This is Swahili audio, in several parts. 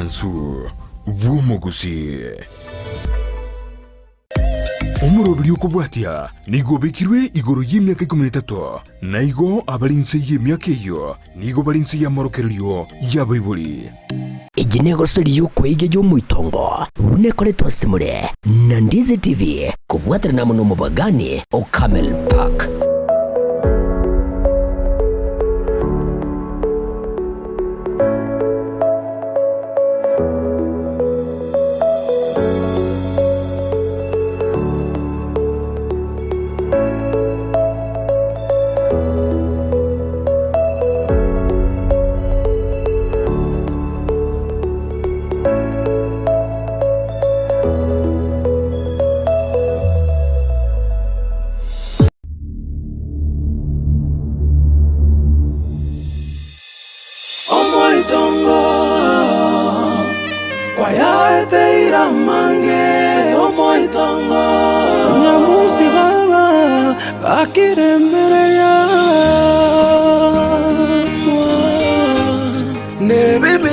Obumansu bw'omuguzi. Omurobiri okubwatya nigo bekirwe igoro y'emyaka 13 naigo abalinse y'emyaka eyo nigo balinse y'amorokereryo y'abaibuli. Iginego siri yuko ige y'omwitongo unekoletwa simule na Ndizi TV kubwatira na muno mubagani o Camel Park.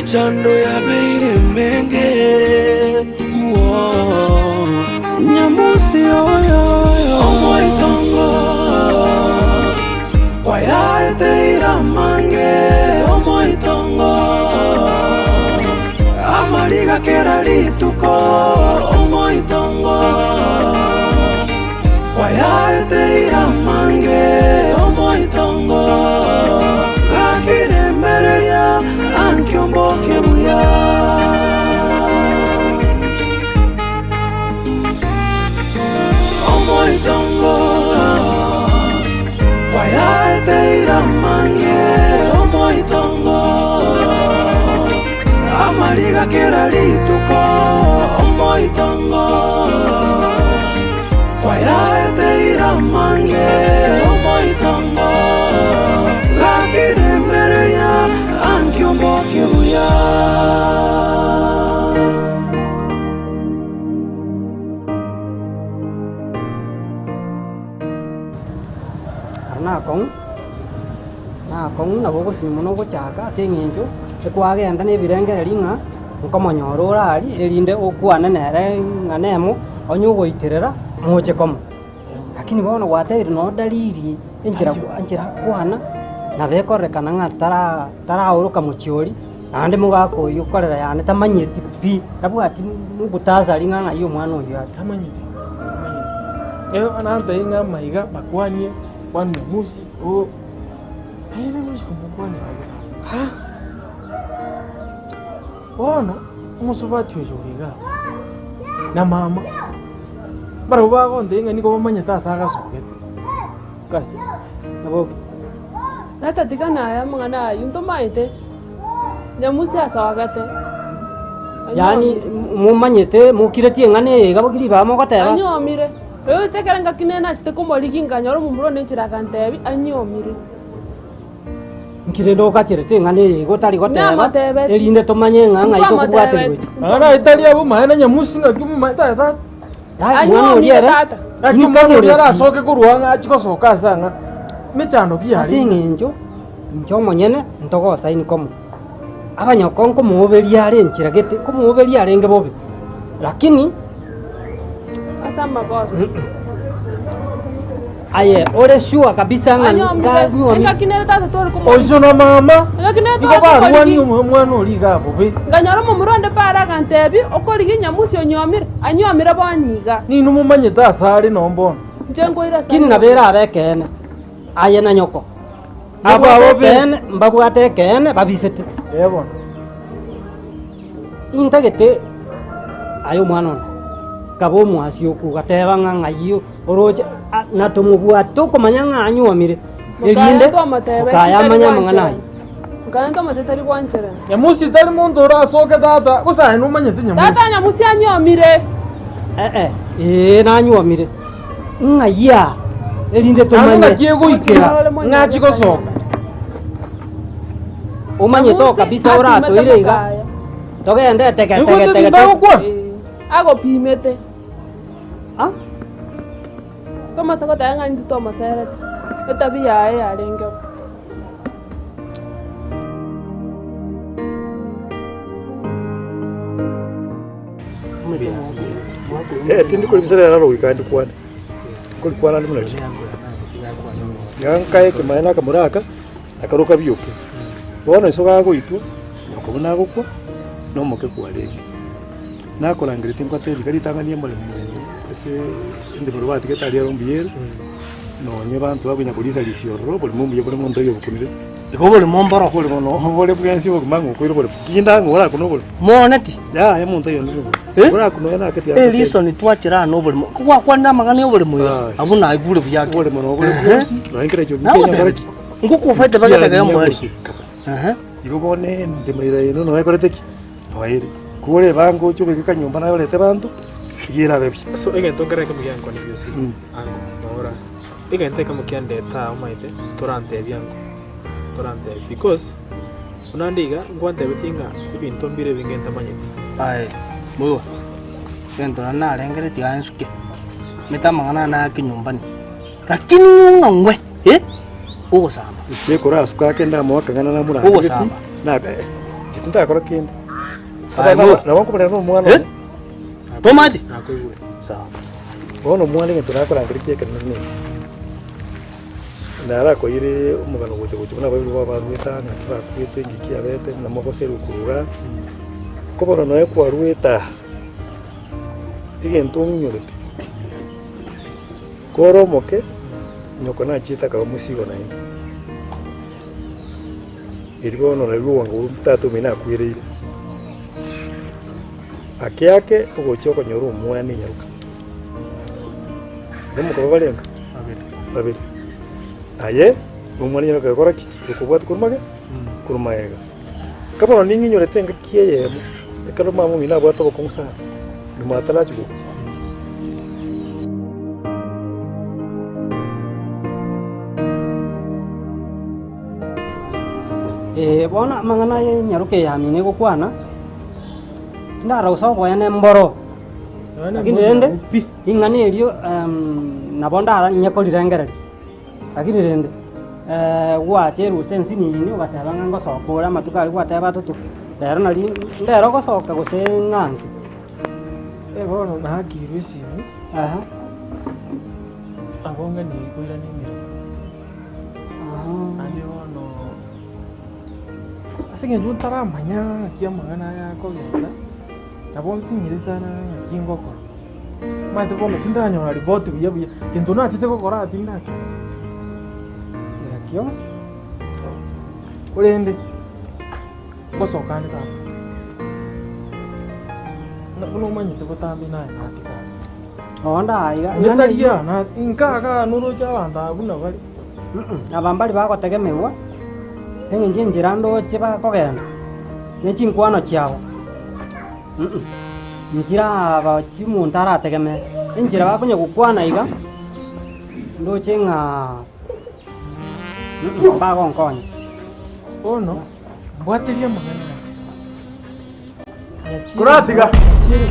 Chando ya beire menge nyamusi oyo omoitongo kwaya eteira mange omoitongo amaliga kera lituko omoitongo kwaya eteira mange omoitongo gakire mereria ankyomboke buya omoitongo kwaya eteira mange omoitongo amaliga kera lituko omoitongo kwaya eteira mange omoitongo gakire mereria ankyomboke buya. na bogo simuno gochaka senginjo ekwagenda ne birengere linga nkomonyorora ali elinde okwana nere nganemo onyugo iterera moche komo lakini bono gwatebire no dalili enjira kwana na bekorekana nga tara uruka muchiori ande mugako yukorera yane tamanyeti pi tabwati mubutaza linga nga iyo mwana uyu tamanyeti anante inga maiga bakwanie kwanne musi o ayene musi kumukwane ha ono umusubati ujuriga na mama baro bago ndenga niko bamanyeta saga soke kai nabo tata tigana ya mangana yunto maite nyamusi asawagate yani mumanyete mukireti ngane gabogiri bamo gateba anyomire rewe tekeranga kinena site komoliginga nyoro mumuro nenchira kantebi anyomire nkirendo kachirete ngane gotari goteba elinde tomanye nganga iko kubwatiri ana italia bu mahena nyamusi ngakimu maita mwana oliera akimu oliera soke kuruanga achikosoka sanga mechano kiyari singinjo njo monyene ntogo saini komo abanyokonko muoberia are nchiragete ko muoberia arenge bobe lakini asamba boss aye ore shua kabisa nga kinere tata tori ko ojo na mama kinere iko barwani umwana oliga bobe nganyaro mu muronde para kantebi okori nyamusi onyomire anyomire boniga ni numumanyeta asari nombona njengoira kini nabera abekene aye na nyoko abo ben mbabwate kene babisete yebona intagete ayo mwana kabo mwasi okugateba nganga iyo oroje na tomubwato komanyanga anyuamire elinde kaya manya mangana nganda matetari kwanchere nyamusi tari muntu urasoke tata gusa numanyete nyamusi tata nyamusi anyomire na anyuamire ngaya elinde tomanye ngakiye guikira ngachi gosoka umanye to kabisa urato ireiga togende teke ago pimete Kama sako tayanga ndi to maseret. Etabi yae alenge. tindi kuri bisera raro wikandi kwana kuri kwana ni munali ngankae kimaena kamuraka akaruka byuke bona isoga goitu nyokobona gukwa no moke kwale nakorangire tinko tebi kari tangania mole ese inde borwati ketali arombiere no nye bantu babunya kulisa lisioro boli mumbu yebole muntu yobukunire iko boli momboro boli mono boli bwensi bokumangu kwiro boli kinda ngora kuno boli moneti ya muntu yo ndibo ngora kuno yana kati ya liso ni twachira no boli kwa kwanda magani yo boli moyo abuna ibule buyake boli mono boli bwensi no ingire jo Kenya baraki nguku fete bagata ga mwali iko bone ndimaira ino no ekorete wairi kule bango cyo bika nyumba nayo lete bantu yira bebi so egento ngere kumuyango ni byose ango nora egento kamukyande ta umaite torante byango torante because unandiga ngwante betinga ibintu mbire bingenta manyeti ai muyo sento na lengere ti ansuke meta mangana na kinyumbani lakini ngongwe ugo samba ye kora asuka kenda mwaka ngana na mura ugo samba na tinta kora kenda na wangu pale no mwana tomati nakoiwe sawa ono mwana ngi turakora ngirike kana ne ndara ko ire umugano gote gote na bayo baba rweta na tura twete ngiki abete na moko seru kurura ko boro no ko rweta igen tongyore koro moke nyoko na chita ka musigo na ine iribo no lewo wangu tatu mina kwire akiake ugochoko nyoru mwani nyaruka nemu ko balenga babiri aye umwani nyaruka koraki ukubwat kurmage kurmaega kama ningi nyorete ngakiye ekalo mamu mina bwato ko kumsa numatala chugo bona mangana nyaruke ya mine go kwana ndara usawo yana mboro lakini rende ingani elio nabondara nyako lirengere lakini rende wacheru sensi nini ugateba ngango sokora matukali gwateba tutu rero nari ndero gosoka gusengange bono nahakirwe simu aha abonga ni kuira ni mira andi bono asenge juntara manya kia magana ya ko genda tabonsi ngirisana kingoko mate bono tindanya na report buya buya kintu na chite kokora atindake kyo urende gosokane ta na kuno manyite botambi naye nakikazi onda aiga netaria na nkaga nuru chabanda buna bali abambali bagotegemewa enginje njira ndoche bakogenda nechinkwano chiao njira aba chimuntu arategeme injira bakunye gukwana iga ndoche nga bagonkonya ono bwatiria magana kuratiga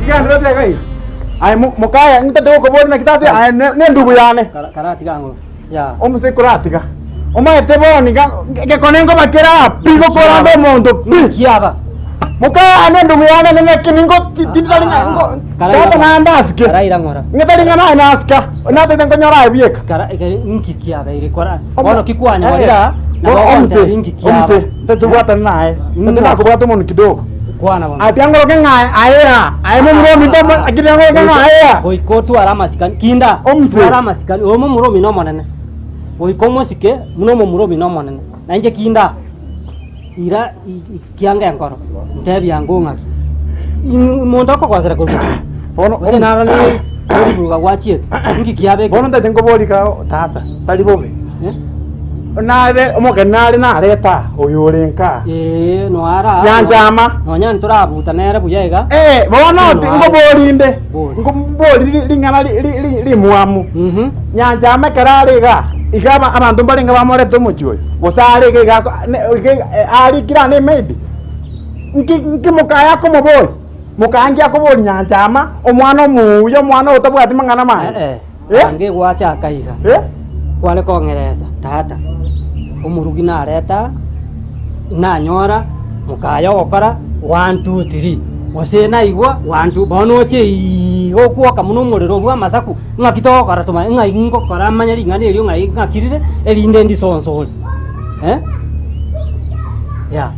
kigandira tegai ai mukaya ngitate ko bona kitate ai ne ndugu yane karatiga ngo ya omuse kuratiga omaete boni ke konengo bakera pigo korando mondo kiaba mukaya ne ndugu yane ne kiningo tindali ngo kata na ndaske karaira ngora ngatali ngana naska na tete ngonyora bieka kara inki kiaba ire kora ono kikwanya walira na omuse inki kiaba tete gwata nae tete na kubata mono kidogo kwana bana atiangoro ke ngai aera ai muromi to akirango ke ngai boikotu arama sikani kinda arama sikani omo muromi no monene boikomo sike muno muromi no monene na nje kinda ira kianga ngoro ntebi yango ngaki mondo ko kwasera ko ono onara le buruga gwachie ngi kiabe bono ndete ngobori ka tata tali bobe nare omoke nare nareta oyurenka no ara nyanjama no nyan turabuta nere buyega bono ngoborinde ngobori lingana li muamu nyanjama kararega igaba abantu balinga bamore tumuchwe gosare ga ari kira ne maybe nki mukaya ko mobori mukangia ko bori nyanjama omwana muyo mwana utabwati mangana maye ange gwacha kaiga kwale ko ngereza tata umurugi nareta nanyora mukaya gokora 1 2 3 ose naigwa wantu bono che gokwoka muno omorero bwa amasaku ng'akitogokora toma ng'aingokora amanya ring'ana erio ng'akirire erinde ndisonsori ya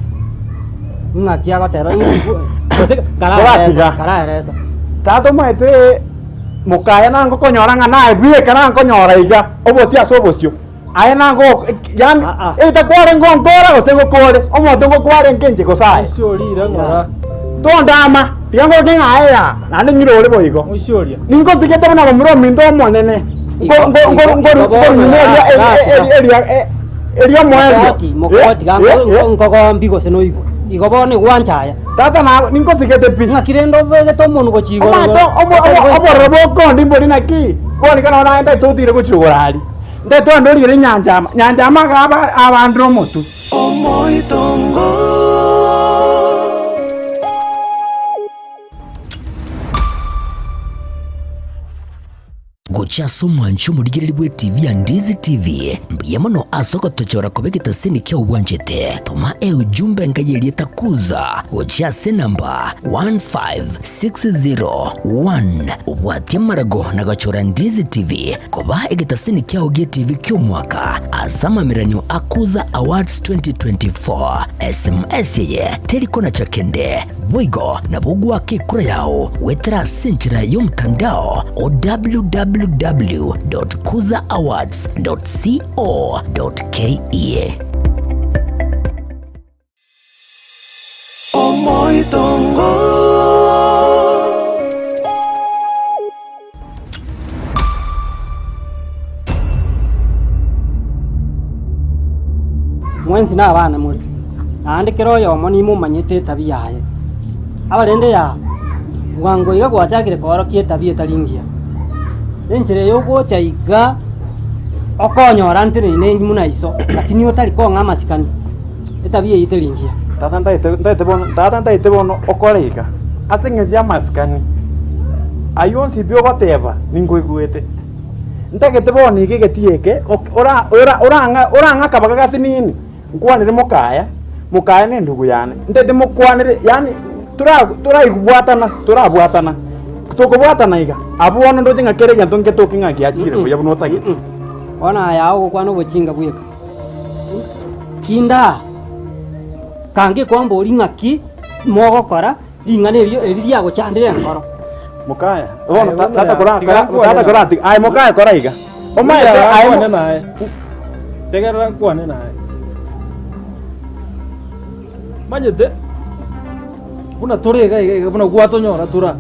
ng'akiagotera ose karaeresa tato mwete mukaya nango konyora ng'ana ebweka nango konyora iga obosi ase obosio aye nango yani itakware ngonkora gose ngokore omonto ngokware nkenche gosaye Uciorire ng'ora. tondama tiga ngoke ng'aeya nande nyiro ore boigo Ucioria. ningo tigete bana bomuro mindo monene eria mokoti ngogombi gose noigwa igo bono gwanchaya tata na ningo tigete pi ng'akirendo begete omondu gochigo obororo bokondi mbori naki boni kana ona enda tutire guchurugurari ndeto ndorire nyanjama gaba abandu omotu Omoitongo. gochaso mwancho murigiriri bwe TV ya Ndizi TV mbuye muno asoko tochora kubegeta sini kya uwanjete toma ujumbe ngayerie takuza gochase namba 15601 ubwatie marago na gachora Ndizi TV koba egeta sini kya ugie TV kyo mwaka asama miranyo akuza awards 2024 SMS ye teriko na chakende Wigo na bugu wake kura yao wetera senchira yomtandao o www.kuzaawards.co.ke. Omoitongo. mwensi na abana muri andikira oyo moni mumanyite tabia yaye abarende ya wango iga gwachakire korokie tabia taringia enchire yogocha iga okonyora ntire ne muna iso lakini otari ko ngama sikani etabia itelingia tata ndaite bono okorega aseng'eria masikani ayonsi bio goteba ningoiguete ndagete bono igegetieke oranga kabaga gasinini nkwanire mukaya ne ndugu yane ndete mukwanire yani turabwatana tukubwatana iga abuono ndoje ngakere gento ngetoki ngakiachire buya buno tagite ona yao gukwana obochinga bweka kinda kange kwamba ori ng'aki mogokora ring'ana erio eriria gochandire nkoro mukaya bono tata kora ati ai mukaya kora iga omaete ai naye tegerera nkwane naye manyete buna torega iga buna gwatonyora tura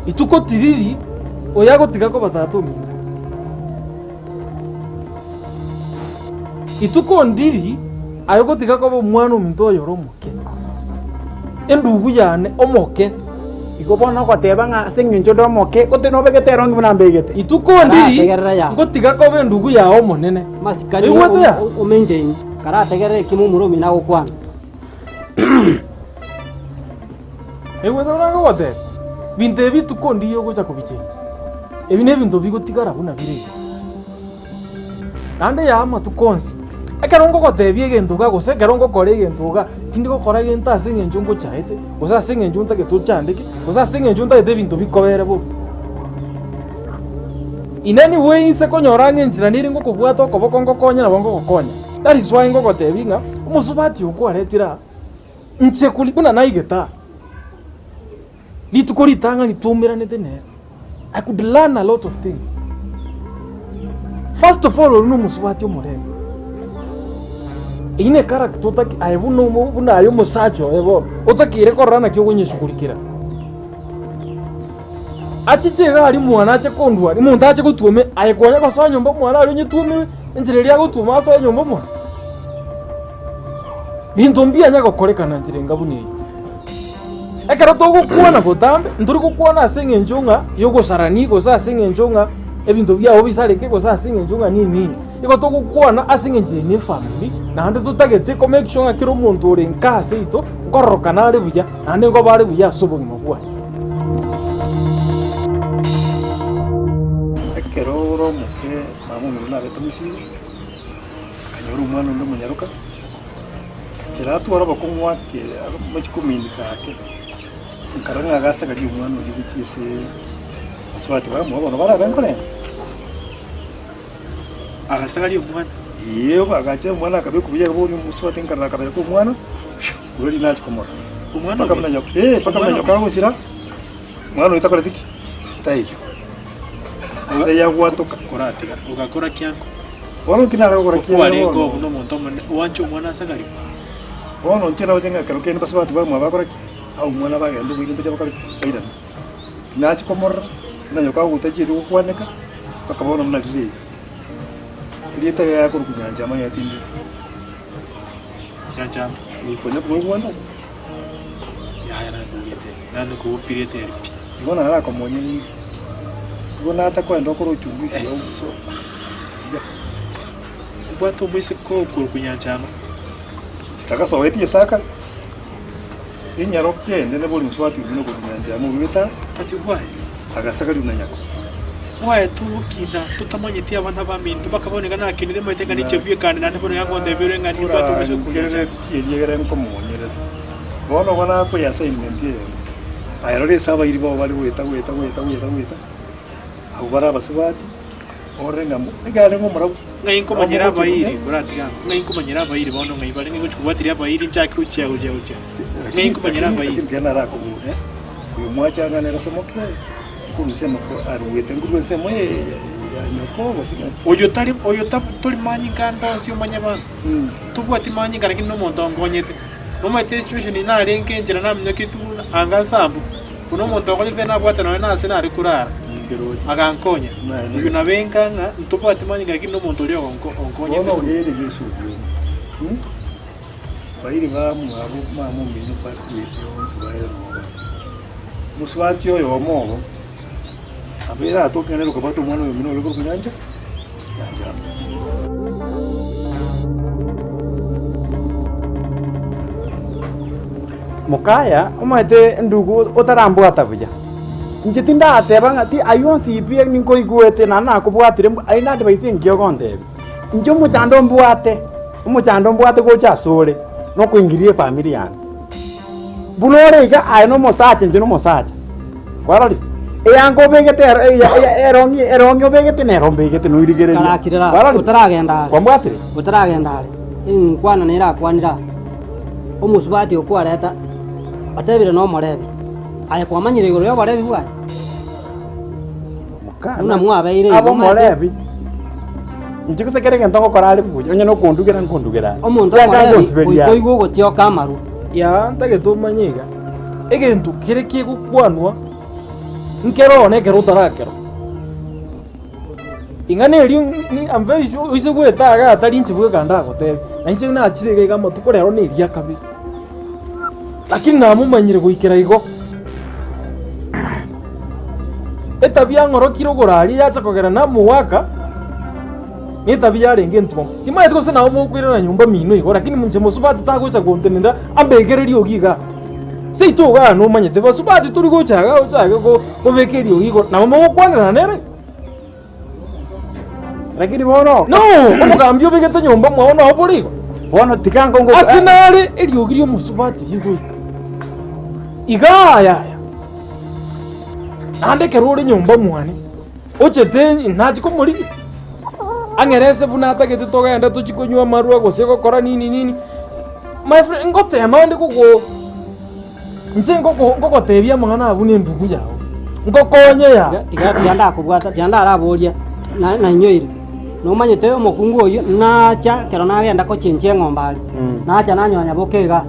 ituko tiriri oyagotiga ko batatumi ituko ndiri ayogotiga ko mwana omuntu oyo romoke endugu yane omoke igo bono goteba ng'a seng'encho ndomoke gote nobegete rongi buna mbegete ituko ndiri ngotiga ko bendugu yao monene masikani omenjeni karategerere kimumurumi na gukwana egwete orago gote bintu ebi tukondi yo gocha kubichenja ebi ne bintu bigotigara buna bire nande ya matukonsi ekarongo gotebie egento gagose ekarongo kore egento ga tindi gokora egento ase eng'encho ngochaete gose ase eng'encho ntageto chandeke gose ase eng'encho ntaete bintu bikobere bo in any way nse konyora ng'enchira niri ngokobwata okoboko ngokonya nabo ngogokonya that is why ngogotebi ng'a omusubati okwaretira nche kuli buna naigeta lituko ritanga nitumiranete nere I could learn a lot of things. First of all, olu musubati omurembe ine character otaki aibuno buna ayo musacho ebo otakire korana kyo gonyeshukurikira achichega ari mwana ache kondwa ari muntu ache gutume ayekonya kosonya nyomba mwana ari nyitume enjireria gutuma asonya nyomba mwana bintu mbia nyago korekana njirenga buni ekero togukuona botambe nduri gukuona asinge njunga yogosarani gosa asinge njunga ebintu byabo bisareke gosa asinge njunga nini iko togukuona asinge njini family na hande tutagete ko make sure akiro muntu uri nkase ito ngororoka nari buya nande ngo bari buya sobo ngobwa ekero romuke mamu na betumisi kanyoru mwana ndo munyaruka kera twara bakongwa ke machikuminda kake nkaranga gasa kali umwana uri gutise aswati ba mu bana bara benkore agasagari umwana yewe agaje umwana akabe kubiye boni muswati nkaranga akabe ko umwana uri nacho komora umwana paka mnanya paka mnanya kawo sira umwana utakora tiki tayo asa ya watoka koratiga ugakora kyango wano kinara gukora kyango wari go no muntu wancu umwana asagari wano ntira wajenga karuke ni baswati ba mu bakora au mwana bagenda bwini baje bakora baida nacho komora nanyo kawo utajiri ukwaneka pakabona mna tiri lita ya kuru kunyanja manya tindi nyanja ni konya bwo wanda ya nanu ko pirete pi ngona ala komonye ngona ata kwenda kuru chungisi eso bwato mwise ko kuru kunyanja sitaka soweti saka inyaro kende ne boli mswati bino kuru kunyanja mu bita ati why agasaka lunanyako why tukina tutamanyiti abana bamintu bakaboneka nakinire mweteka nichevuye kandi nande bono yango ndevere ngani bwato mwise kunyanja tiyegere nkomonyere bono bona ko ya assignment ye ayarore saba iribo bali weta abo bara basubati orenga mu egare ngo murabu ngai nkomanyira abayiri kuratiga ngai nkomanyira abayiri bono ngai bali ngo chikubatira abayiri nchakiro chiago ngai nkomanyira abayiri byana rako uyu mwacha ngana rasomoke kurusema ko aruwete ngurwe semo ye ya nyoko basina oyo tari manyi kando si umanya bana tubwati manyi kana kino muntu ngonyete no my situation ina arenke njira namnya kitu angasambu kuno muntu ngonyete na bwata no na sena ari kurara agankonya uyu nabenka nga tubwati manyi kana kino muntu uri ongonyete ono yeri yesu bayiri bamu abo mamu mbinyo patwete onsubaye muswati oyo omogo abera atokenero ko bato mwana mino loko kunyanja yanja mukaya umate ndugu utarambwata buja njitinda ateba ngati ayonsi ipie ninko igwete na nakubwatire aina de baisingio gondebe njo muchando mbwate ko chasore no kuingirie family yani bulore iga ayino mosache njino mosache kwarali eyango begete erongi begete nero begete no irigere karakirira utaragenda kwambwatire utaragenda ari kwana nira kwanira omusubati okwareta atebire no morebi aya kwamanyire igoro yo morebi bwa mukana una mwabeire abo morebi njiko sekere ntongo korali bujo onye no kondugera omuntu morebi koigo gotio kamaru ya ntage tumanyiga egentu kireke gukwanwa nkero nekero utarakero ingane ri ni I'm very sure ise gwetaga atari nchibuge kanda gotebe na nchi na achirege kama tukorero ni ria kabi lakini namumanyire guikira igo etabia ngorokiro gorari yacha kogera na muwaka ni tabia renge ntwo timaye twose nawo mukwira na nyumba mino igo lakini munche musubati tagocha kontenenda ambegereri ogiga seitoga no manyete basubati turi gochaga ko bekeri ogigo na mama kwanira nere lakini bono no omugambyo begete nyumba mwaona oburigo bono tikango ngo asinale eliogirio musubati yigo igaya ande kerore nyumba mwane ochete nachi ko muri angerese bunata gete togenda tuchikonywa marua goseko kora nini my friend ngote amande kugo nje ngoko tebia mwana abune ndugu yawo ngokonye ya tiganda kubwata tiganda araboria na nyoire no manyete omokungu oyo nacha kero nagenda ko chenche ngombali nacha nanyonya bokega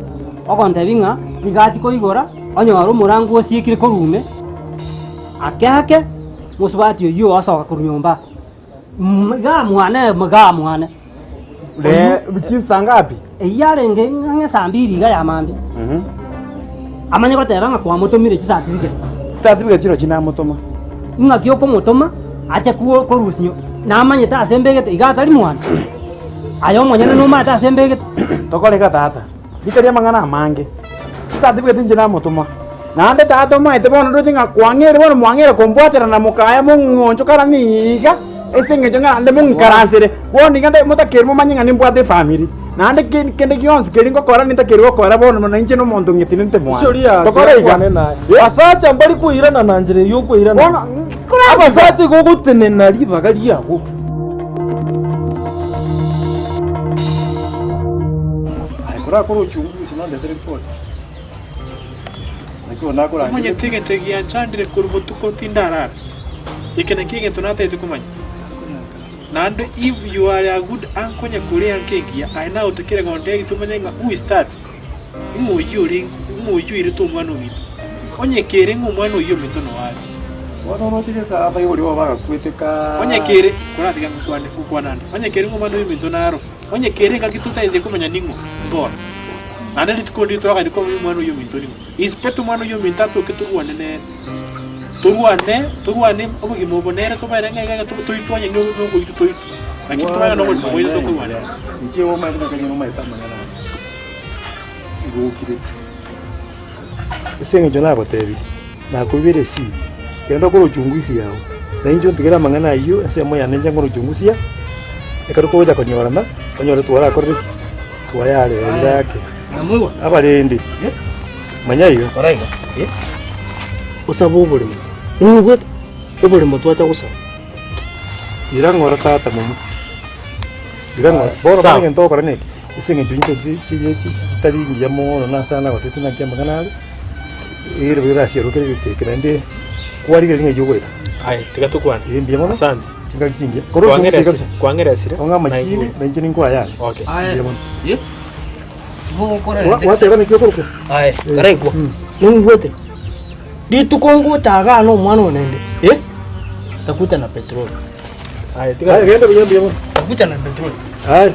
ogonte binga bigachi ko igora onyoro murangu osiikire ko rume akake musubati oyo asoka ku nyumba mga mwane le bichisa ngapi eyarenge nge sambiri ga yamambe amanye ko tebanga kwa motomire certificate chiro china motoma ngakyo ko motoma acha kuo ko rusinyo na amanye ta sembegete igatari mwana ayo monyene no mata sembegete tokoleka tata bitaria mangana mange certificate china motoma nande tata maite bono rutinga kwangere bono mwangere kombwatera na mukaya mungoncho karaniga esinge jonga ande mungkaransire boni ngande mutakirmo manyinga nimbwate family nande kende kionsi keringo kora nitakirwo kora bono na inche no muntu ngitini nte mwana Shoria tokora iga asacha mbali kuirana na njire yo kuirana bono abasacha gogutenena ribaga riago kora koro uchunguzi nande report nako nakora mwenye tigete ya chandire kurubutuko tindarara ikene kige tunatete kumanya nando if you are a good uncle nyakuri ankegia aina utekere gonde tumenya who start imu yuri to mwana witu onye kere ngumwana uyo mitono wali wono no tire sa aba yuri wabaga kweteka onye kere kora tiga kukwanana onye kere ngumwana uyo mitono aro onye kere ngakituta inde kumenya ningo mbona nande litukondi toka ndiko mwana uyo mitoni ispeto mwana uyo mitato keturuane ne turuane obo gimobonera to bayanga ngaga to tuitwanye ngo itu to lakini to no mo moyo to turuane nje wo mai kana no mai tamana ngo kire senge jona botebi na kubire si kendo ko chunguzi yao na injo ntigera mangana iyo ese moya nenja ngo chunguzi ya ekaro to ja konyorana konyore to ara korre to yale yake namwe abalende manya iyo koraiga usabu buri ngubet uburi mutwata gusa irangora tata mumu irangora bora bana ngento korane isinge junjo tari ngiyamo na sana watete na kyamba kanali ire bira siro kire kirende kwari kire nge yogwe ai tiga tukwana ndiyamo asante tinga kinge kwangera sire onga machini na injini kwa yana okay ndiyamo ye mo kora wate bana kyokoro ai karaigwa nungwete ditukongo taga no mwana onende takuta na petroli ai tiga ai genda ndiyamo takuta na petroli ai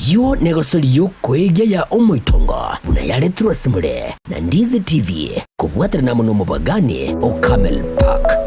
Iyo negosori yukwegya ya omoitongo unayaretrwa simule na Ndizi TV kubwatana na muno mubagani o Camel Park.